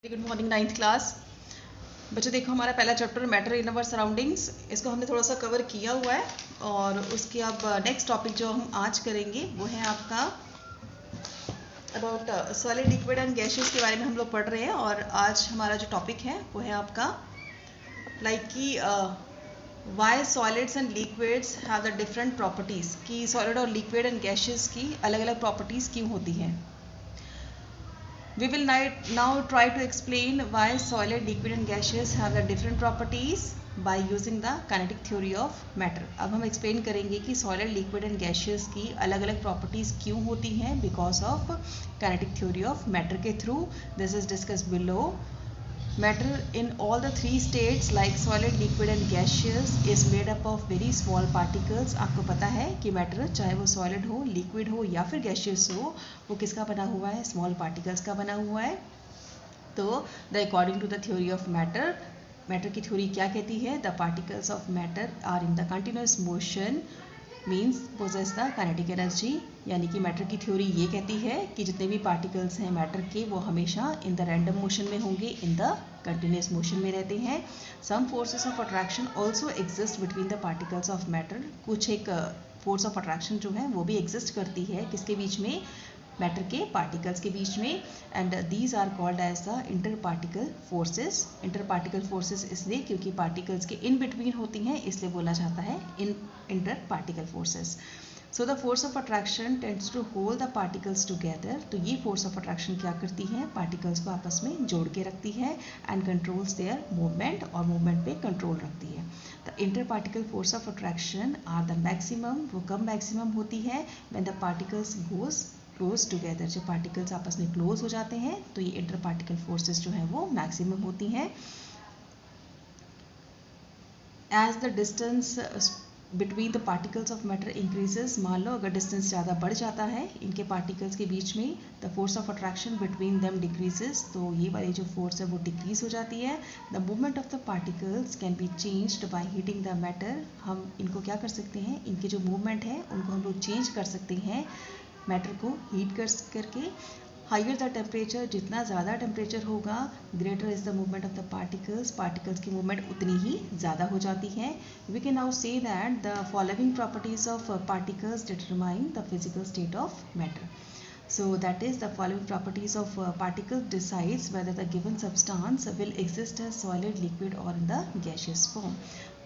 Good morning ninth class बच्चों। देखो हमारा पहला chapter matter in our surroundings, इसको हमने थोड़ा सा कवर किया हुआ है और उसके अब नेक्स्ट टॉपिक जो हम आज करेंगे वो है आपका about solid liquid and gases के बारे में हम लोग पढ़ रहे हैं। और आज हमारा जो टॉपिक है वो है आपका लाइक कि why solids and liquids have the different properties, कि सॉलिड और लिक्विड एंड गैसेस की अलग अलग प्रॉपर्टीज़ क्यों होती हैं। We will now try to explain why solid, liquid and gaseous have the different properties by using the kinetic theory of matter. अब हम explain करेंगे कि solid, liquid and gaseous की अलग अलग properties क्यों होती हैं because of kinetic theory of matter के through. This is discussed below. Matter in all the three states like solid, liquid and gaseous is made up of very small particles. आपको पता है कि matter चाहे वो solid हो, liquid हो या फिर gaseous हो, वो किसका बना हुआ है? small particles का बना हुआ है। तो the according to the theory of matter, matter की थ्योरी क्या कहती है? The particles of matter are in the continuous motion means poses the kinetic energy. यानी कि मैटर की थ्योरी ये कहती है कि जितने भी पार्टिकल्स हैं मैटर के वो हमेशा इन द रैंडम मोशन में होंगे, इन द कंटिन्यूस मोशन में रहते हैं। Some forces of attraction also exist between the particles of matter. कुछ एक फोर्स ऑफ अट्रैक्शन जो है वो भी एग्जिस्ट करती है किसके बीच में? मैटर के पार्टिकल्स के बीच में। And these are called as the inter particle forces. Inter particle forces इसलिए क्योंकि पार्टिकल्स के इन बिटवीन होती हैं, इसलिए बोला जाता है इन inter particle forces. So the force of attraction tends to hold the particles together. तो ये फोर्स ऑफ अट्रैक्शन क्या करती है? पार्टिकल्स को आपस में जोड़ के रखती है एंड कंट्रोल्स देयर मूवमेंट, और मूवमेंट पे कंट्रोल रखती है। The inter particle force of attraction are the maximum, वो कब मैक्सिमम होती है? When the particles goes close together. जब पार्टिकल्स आपस में क्लोज हो जाते हैं तो ये इंटर पार्टिकल फोर्सेस जो है वो मैक्सिमम होती हैं। As the distance between the particles of matter increases, मान लो अगर डिस्टेंस ज़्यादा बढ़ जाता है इनके पार्टिकल्स के बीच में, the force of attraction between them decreases, तो ये वाली जो फोर्स है वो डिक्रीज हो जाती है। The movement of the particles can be changed by heating the matter. हम इनको क्या कर सकते हैं? इनके जो मूवमेंट है उनको हम लोग चेंज कर सकते हैं मैटर को हीट करके। हाइयर द टेम्परेचर, जितना ज़्यादा टेम्परेचर होगा greater is the movement of the particles, particles की मूवमेंट उतनी ही ज़्यादा हो जाती है। We can now say that the following properties of particles determine the physical state of matter. So that is the following properties of particles decides whether the given substance will exist as solid, liquid or in the gaseous form.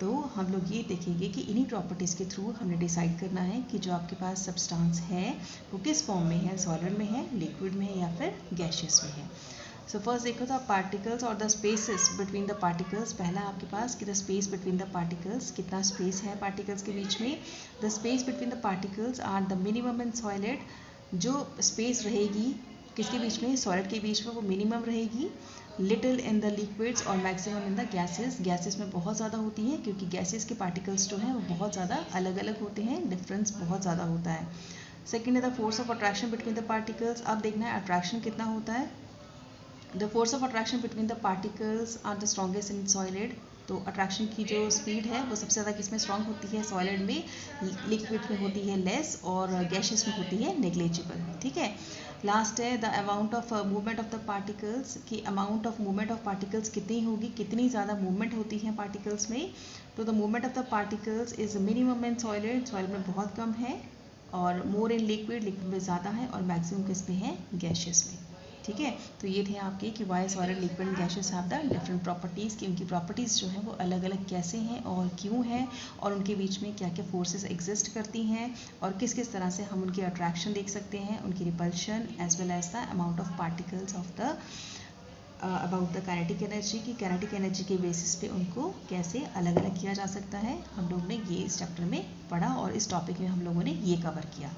तो हम लोग ये देखेंगे कि इन्हीं properties के through हमने decide करना है कि जो आपके पास सब्सटेंस है वो किस फॉर्म में है, सॉलिड में है, लिक्विड में है या फिर गैशियस में है। सो फर्स्ट देखो द पार्टिकल्स और the spaces between the particles. पहला आपके पास कि the space between the particles, कितना स्पेस है पार्टिकल्स के बीच में। The space between the particles are the minimum in solid. जो स्पेस रहेगी किसके बीच में? सॉलिड के बीच में, वो मिनिमम रहेगी। लिटिल इन द लिक्विड्स और maximum in the gases. Gases में बहुत ज़्यादा होती हैं क्योंकि गैसेस के पार्टिकल्स जो हैं वो बहुत ज़्यादा अलग अलग होते हैं, डिफरेंस बहुत ज़्यादा होता है। सेकेंड है the force of attraction between the particles. अब देखना है अट्रैक्शन कितना होता है। The force of attraction between the particles are the strongest in solid. तो अट्रैक्शन की जो स्पीड है वो सबसे ज़्यादा किसमें स्ट्रॉन्ग होती है? सॉलिड में। लिक्विड में होती है लेस और गैसेस में होती है नेग्लिजिबल। ठीक है। लास्ट है the amount of movement of the particles, की amount of movement of particles कितनी होगी, कितनी ज़्यादा मूवमेंट होती है पार्टिकल्स में। तो the movement of the particles is minimum in solid, solid में बहुत कम है, और मोर इन लिक्विड, लिक्विड में ज़्यादा है, और मैक्सिमम किस में है? गैसेस में। ठीक है। तो ये थे आपके कि why solid, liquid and gases have the different properties, कि उनकी प्रॉपर्टीज़ जो हैं वो अलग अलग कैसे हैं और क्यों हैं, और उनके बीच में क्या क्या फोर्सेस एग्जिस्ट करती हैं, और किस किस तरह से हम उनकी अट्रैक्शन देख सकते हैं, उनकी repulsion, as well as the amount of particles of the about the kinetic energy, की काइनेटिक एनर्जी के बेसिस पे उनको कैसे अलग अलग किया जा सकता है। हम लोग ने ये इस चैप्टर में पढ़ा और इस टॉपिक में हम लोगों ने ये कवर किया।